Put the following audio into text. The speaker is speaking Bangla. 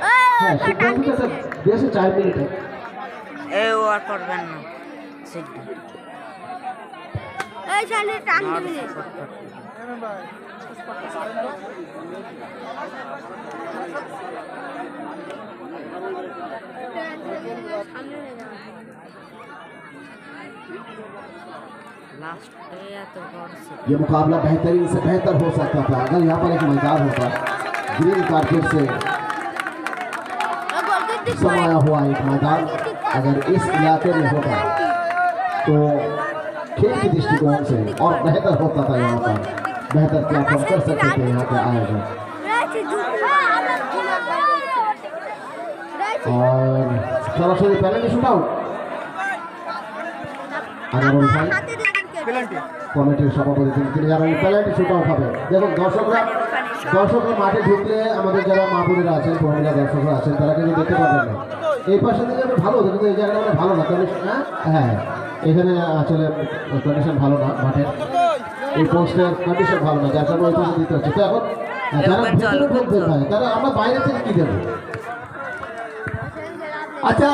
হ্যাঁ সিদ্ধান্ত স্যার দিয়েছে 4 মিনিটে। এই ওয়ার করবেন না সিদ্ধি এই শালি টান দিবি लास्ट पे या तो गौर से ये मुकाबला बेहतरीन से बेहतर हो सकता था अगर यहाँ पर एक मैदान होता ग्रीन कारपेट से समाया हुआ एक मैदान अगर इस इलाके में होता तो खेल के दृष्टिकोण से और बेहतर होता था। यहाँ पर बेहतर प्लेटफॉर्म कर सकते थे यहाँ पे आयोजन। और সরাসরি পেনাল্টি শুট আউট আনারুল ভাই কমিটির সভাপতি তিনি জানালেন পেনাল্টি শুট আউট হবে। দেখুন দর্শকরা মাঠে ঢুকলে আমাদের যারা মা বোনেরা আছেন মহিলা দর্শকরা আছেন তারা কিন্তু দেখতে পারবেন না। এই পাশে থেকে ভালো কিন্তু এই জায়গাটা ভালো না হ্যাঁ এখানে আসলে কন্ডিশন ভালো না মাঠের এই পোস্টের কন্ডিশন ভালো না যার কারণে ওই পাশে দিতে হচ্ছে। তো এখন যারা ভিতরে ঢুকবে তারা আমরা বাইরে থেকে কি দেবো? আচ্ছা